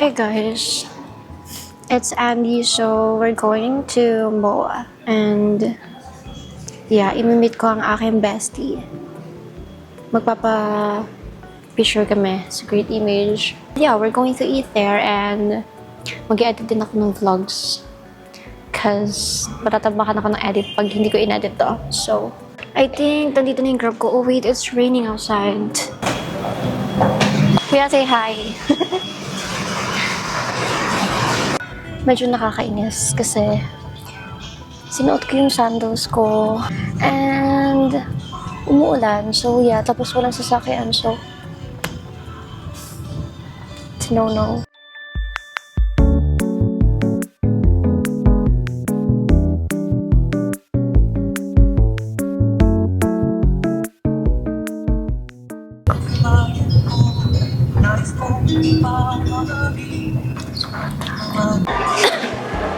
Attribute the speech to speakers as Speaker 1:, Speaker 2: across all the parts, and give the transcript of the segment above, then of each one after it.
Speaker 1: Hey guys, it's Andy. So we're going to MOA and yeah, imimit ko ang aking bestie. Magpapa-picture kami sa Great Image. Yeah, we're going to eat there and mag-edit din ako ng vlogs. Cause matatabakan ako ng edit pag hindi ko in-edit to. So, I think nandito na yung grab ko. Oh wait, it's raining outside. Kuya, say hi. Medyo nakakainis kasi sinuot ko yung sandals ko and umuulan. So yeah, tapos walang sasakyan. So, it's no-no.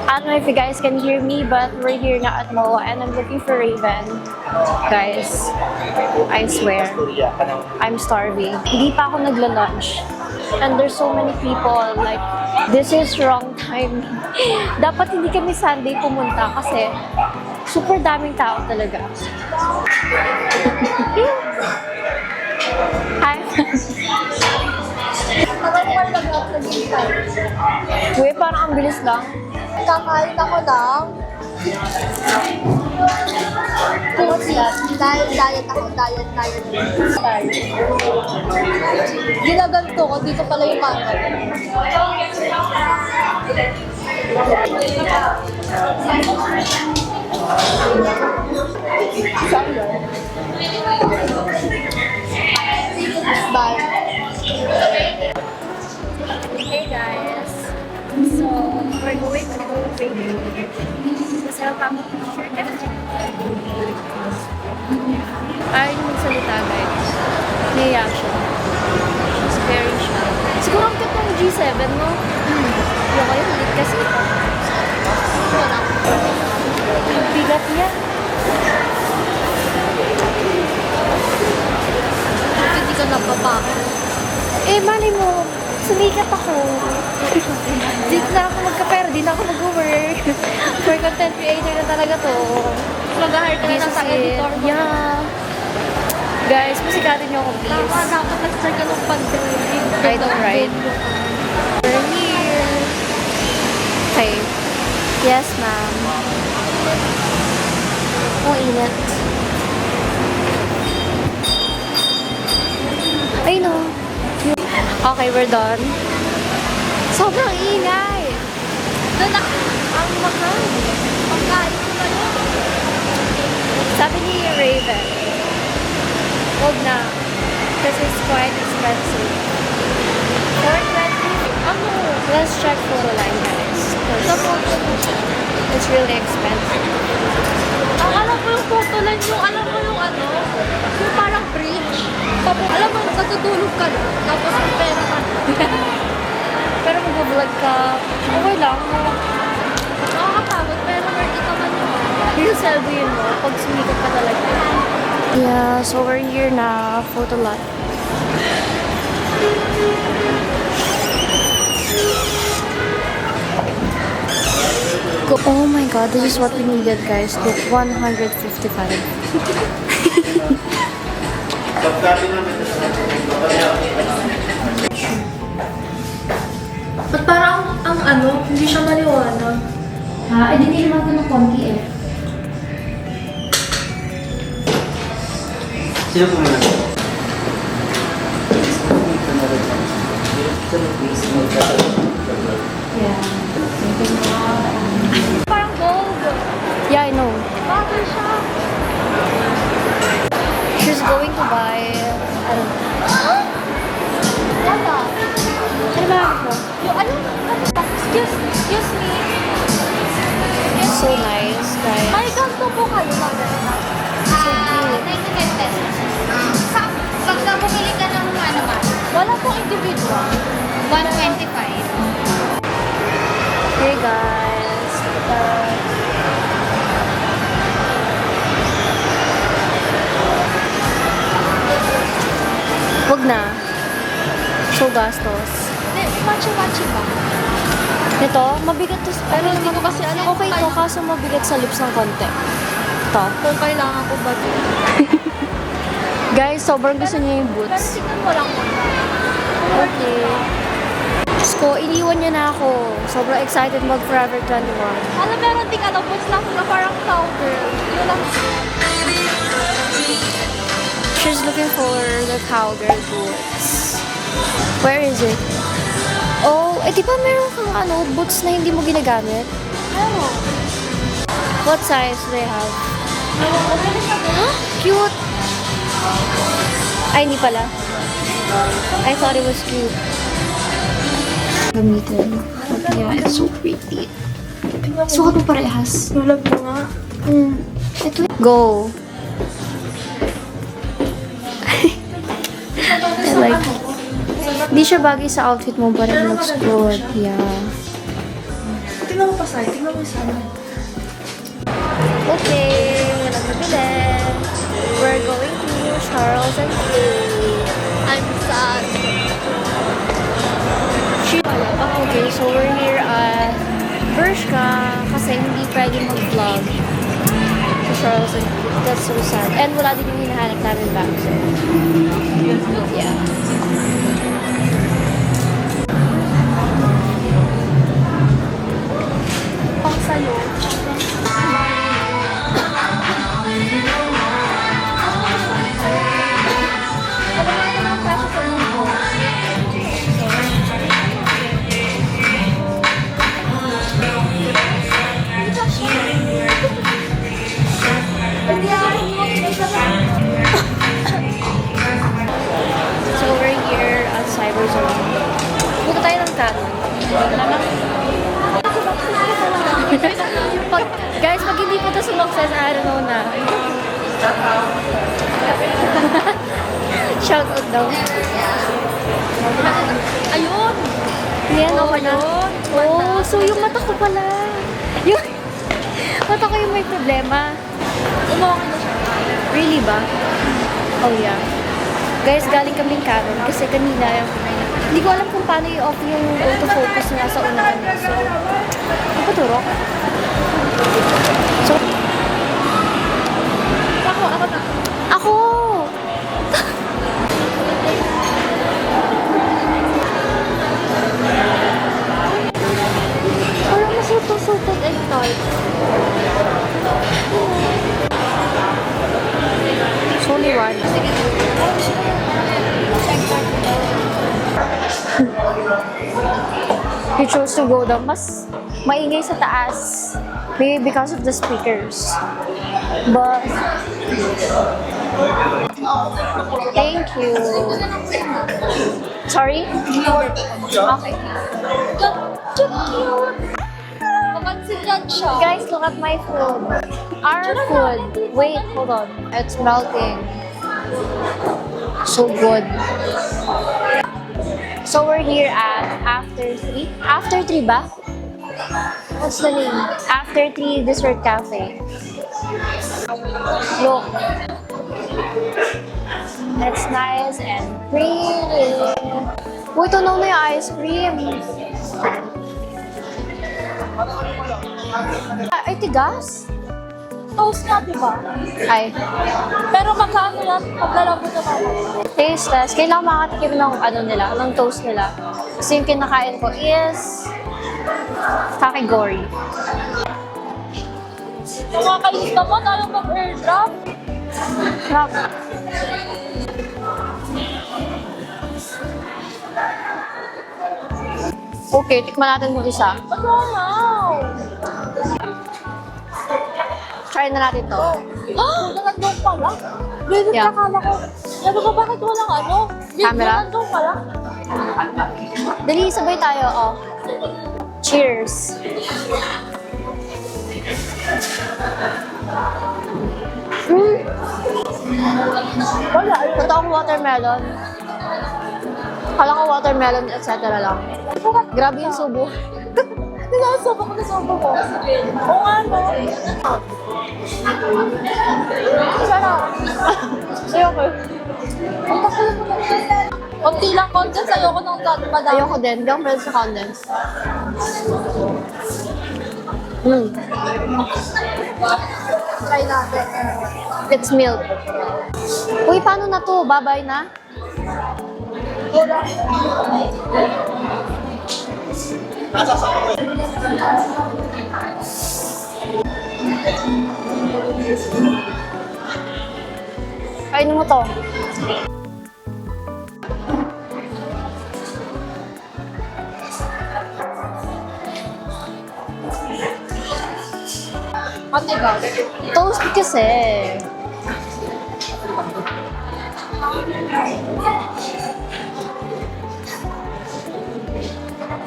Speaker 1: I don't know if you guys can hear me, but we're here now at MOA and I'm looking for Raven. Guys, I swear, I'm starving. Hindi pa ako nagla-lunch. And there's so many people, like, this is wrong time. Dapat hindi kami Sunday pumunta kasi super daming tao talaga. Hi. Uy, parang ang bilis lang.
Speaker 2: Kakain ako ng puti. Dahil diet ako, diet. Ginaganto ko, dito pala yung camera. Bye.
Speaker 1: Hey guys, so we're going to go baking. Kasi magpapapicture ka na. Ayaw yung magsalita guys. Naiyak siya. She's very shy. Siguro ang katong G7 mo. Yung kayo, ulit kasi. Ang bigat niya.
Speaker 2: Hindi ka napapako.
Speaker 1: Eh, mali mo. Sumikat ako. Di na ako magkapera, di na ako mag-work. For content creator na talaga to.
Speaker 2: Mag-hire ka na sa editor mo.
Speaker 1: Yeah. Guys, musikatin niyo ako please.
Speaker 2: Dapat nag-start ka ng pag-driving.
Speaker 1: I know, right? We're here. Okay. Yes, ma'am. Oh, init. I know. Okay, we're done. Sobrang ingay.
Speaker 2: Doon na, ang mahal. Pagkain ko na yun.
Speaker 1: Sabi ni Raven, huwag na. Because it's quite expensive. 420?
Speaker 2: Ano?
Speaker 1: Let's check photo line, guys.
Speaker 2: Sa photo mo.
Speaker 1: It's really expensive.
Speaker 2: Ang alam ko yung photo line, yung alam mo yung ano, yung parang bridge. Tapos, alam mo, natutulog ka na. Tapos, may pera ka na.
Speaker 1: Pero mag-vlog ka, okay lang.
Speaker 2: Nakakapagod, pero worth it naman yun.
Speaker 1: Yung selfie mo, pag sumikat ka talaga. Yeah, so we're here na, photo lot. Oh my god, this is what we needed, guys. Look, 155.
Speaker 2: Ba't parang ang ano, hindi siya maliwanag?
Speaker 1: Ha? Eh, hindi naman ko ng konti eh.
Speaker 3: Sino pumunta?
Speaker 1: Yeah.
Speaker 2: Parang gold.
Speaker 1: Yeah, I know.
Speaker 2: Bakit siya?
Speaker 1: She's going to buy, I don't know.
Speaker 2: Wala.
Speaker 1: Ano ba ako?
Speaker 2: Yung ano? Excuse me.
Speaker 1: So nice, guys.
Speaker 2: May ganito po kayo ba? 95 pesos. Pagka bumili ka ng ano ba? Wala pong individual. 125.
Speaker 1: Hey guys. Wag na. So gastos.
Speaker 2: Hindi, Matcha-matcha ba?
Speaker 1: Ito, mabigat to.
Speaker 2: Pero hindi ko kasi alam
Speaker 1: Okay to, kaso mabigat sa lips ng konti. Ito.
Speaker 2: kung kailangan ko ba ito.
Speaker 1: Guys, sobrang gusto niya yung
Speaker 2: Pero
Speaker 1: boots.
Speaker 2: tingnan mo lang muna.
Speaker 1: Okay. Sko, iniwan niya na ako. Sobrang excited mag Forever 21.
Speaker 2: Alam, meron ding ano, boots lang na parang cowgirl. Yun lang.
Speaker 1: She's looking for the cowgirl boots. Where is it? Oh, di ba meron kang boots na hindi mo ginagamit?
Speaker 2: Ano?
Speaker 1: What size do they have?
Speaker 2: Huh?
Speaker 1: Cute! Ay, hindi pala. I thought it was cute. Gamitin. Yeah, it's so pretty. Sukat mo parehas.
Speaker 2: Lulab mo nga.
Speaker 1: Ito. Go. I like it. Hindi siya bagay sa outfit mo, but it looks good. Yeah.
Speaker 2: Tingnan mo pa sa'yo. Tingnan mo sa'yo.
Speaker 1: Okay, nabibili. We're going to Charles and Keith.
Speaker 2: I'm sad.
Speaker 1: Okay, so we're here at Bershka kasi hindi pwede mag-vlog sa Charles and Keith. That's so sad. And wala din yung hinahanap namin back. So, yeah.
Speaker 2: Pang sa'yo.
Speaker 1: So we're here at Cyberzone. Punta tayo ng Canon. Guys, pag hindi po ito sumakses, I don't know na. Shout out daw.
Speaker 2: Ayun!
Speaker 1: Yan,
Speaker 2: Oh,
Speaker 1: okay na.
Speaker 2: yun.
Speaker 1: Oh, so yung mata ko pala. Yung mata ko yung may problema.
Speaker 2: Umawak na siya.
Speaker 1: Really ba? Oh yeah. Guys, galing kaming Canon kasi kanina hindi ko alam kung paano i-off yung autofocus na nasa unahan. So, ipaturo ko. So,
Speaker 2: Ako na.
Speaker 1: ako!
Speaker 2: Parang masuto-sutot and tight.
Speaker 1: It's only one. He chose to go down. Mas maingay sa taas. Maybe because of the speakers. But, thank you. Sorry? Okay.
Speaker 2: Mapansinan siya.
Speaker 1: Guys, look at my food. Our food. Wait, hold on. It's melting. So good. So we're here at After 3. After 3 ba? What's the name? After 3 Dessert Cafe. Look. It's nice and pretty. Uy, tunaw na yung ice cream. Ay, tigas?
Speaker 2: Toast nga, di ba?
Speaker 1: Ay,
Speaker 2: Pero magkano yan? Paglalabo na ako.
Speaker 1: taste test. Kailangan makatikim ng nila, ng toast nila. Kasi yung kinakain ko is kakigori.
Speaker 2: Nakakainis naman. Ayaw mag-airdrop.
Speaker 1: Sarap. Okay, tikman natin yung isa.
Speaker 2: Ba't wow?
Speaker 1: Try na natin to.
Speaker 2: Nandun pala. Ganun
Speaker 1: Yeah.
Speaker 2: akala ko. Sabi ko, bakit walang ano?
Speaker 1: Camera?
Speaker 2: Nandun pala.
Speaker 1: Dali, sabay tayo. Oh. Cheers.
Speaker 2: Wala.
Speaker 1: Totoong watermelon. Kala ko watermelon, etc. lang. Grabe yung subo.
Speaker 2: Nasobo ko. Oo nga, no? Sarap.
Speaker 1: Ayoko.
Speaker 2: Ang takot mo na. Konti lang condense, ayoko nang madami.
Speaker 1: Ayoko din. Hindi ako friends sa condense.
Speaker 2: Try natin.
Speaker 1: It's milk. Uy, paano na to? Babay na?
Speaker 2: Wala.
Speaker 1: Kainin mo to.
Speaker 2: Matigas.
Speaker 1: Toast kasi.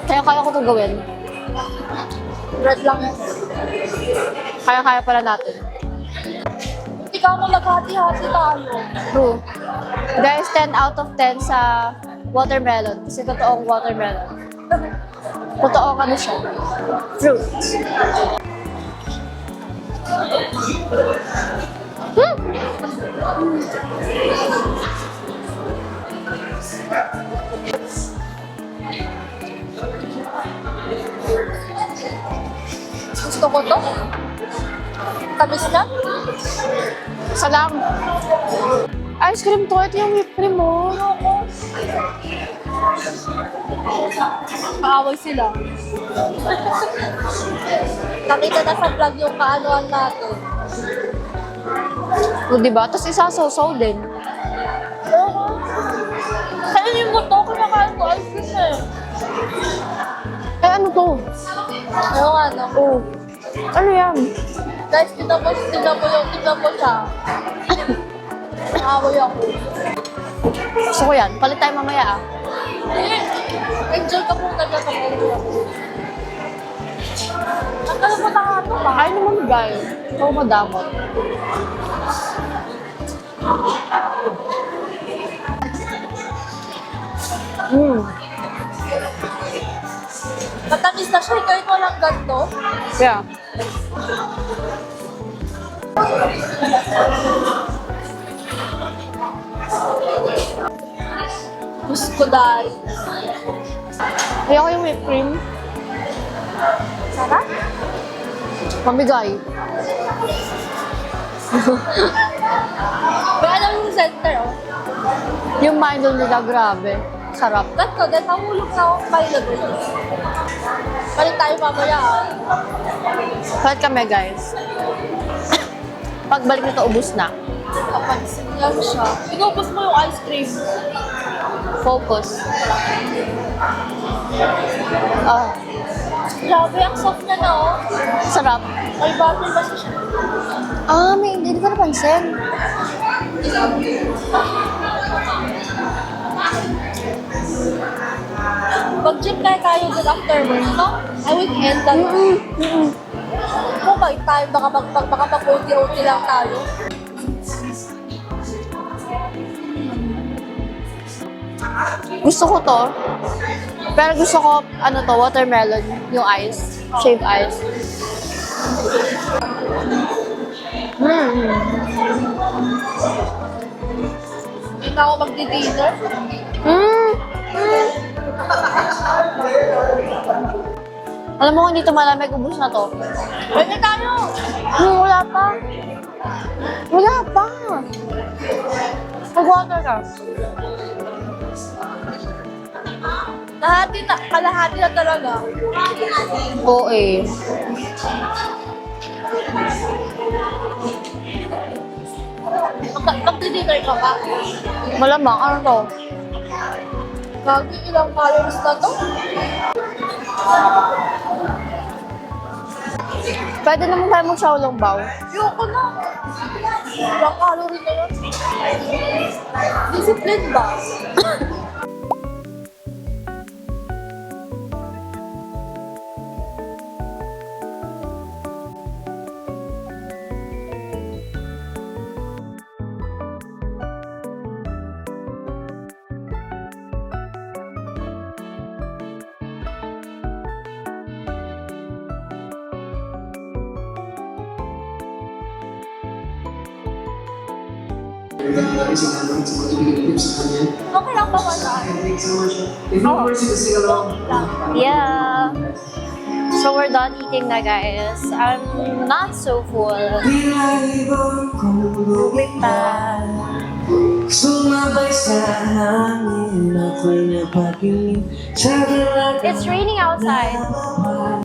Speaker 1: Kaya ko to gawin.
Speaker 2: Bread lang yan.
Speaker 1: Kaya pala natin.
Speaker 2: Hindi ka mo naghati-hati tayo.
Speaker 1: True. Guys, 10 out of 10 sa watermelon. Kasi totoong watermelon. Totoong ano siya. Fruit.
Speaker 2: Gusto ko to. Tamis na.
Speaker 1: Salam. Ice cream to. Ito yung whipped cream mo.
Speaker 2: Kaaway sila. Nakita na sa vlog yung kaanoan natin.
Speaker 1: O, diba? Tapos isasaw-saw din.
Speaker 2: Kainin mo to, kinakain ko ice cream eh.
Speaker 1: Eh, ano to?
Speaker 2: Yung ano.
Speaker 1: Oh. Ano yan?
Speaker 2: Guys, tignan mo siya. Kaaway ako.
Speaker 1: Gusto ko yan. Palit tayo mamaya ah.
Speaker 2: Enjoy ka muna dyan sa video. Ang mo na nga ito ba?
Speaker 1: Kain naman guys. Ikaw madamot.
Speaker 2: Matamis na siya, kahit walang ganto.
Speaker 1: Yeah.
Speaker 2: Gusto ko dahil.
Speaker 1: Ayoko yung whipped cream.
Speaker 2: Sarap?
Speaker 1: Pamigay.
Speaker 2: May alam yung center, oh.
Speaker 1: Yung Milo nila, grabe. Sarap.
Speaker 2: Ganto, dahil nahulog na akong Milo doon. Balik tayo mamaya, ah.
Speaker 1: Palit kami guys. Pagbalik nito, ubus na.
Speaker 2: Kapansin lang siya. Inubos mo yung ice cream.
Speaker 1: Focus. Ah,
Speaker 2: Grabe, ang soft niya na, oh.
Speaker 1: sarap.
Speaker 2: May butter kasi siya.
Speaker 1: Ah, may hindi ko napansin.
Speaker 2: Mag-gym kaya tayo din afterwards, no? I will end that. Kung may time, baka mag-OT-OT lang tayo.
Speaker 1: Gusto ko to. Pero gusto ko, ano to, watermelon. Yung ice. Shaved ice.
Speaker 2: Hindi na ako magdi-dinner.
Speaker 1: Alam mo kung hindi to malamig, ubus na to.
Speaker 2: Pwede tayo!
Speaker 1: Wala pa. Wala pa. Mag-water ka.
Speaker 2: Kalahati na talaga.
Speaker 1: Oo eh.
Speaker 2: Magdi-dinner ka ba?
Speaker 1: Malamang, ano to?
Speaker 2: Gagi, ilang calories na to?
Speaker 1: Pwede naman tayo mag-xiaolong bao.
Speaker 2: Ayoko na. Ilang calories na yun? Discipline ba? Okay lang ba wala?
Speaker 1: Yeah. So we're done eating na, guys. I'm not so full. Moving pa.
Speaker 3: Sumabay sa hangin, ako'y napatingin sa
Speaker 1: It's raining outside.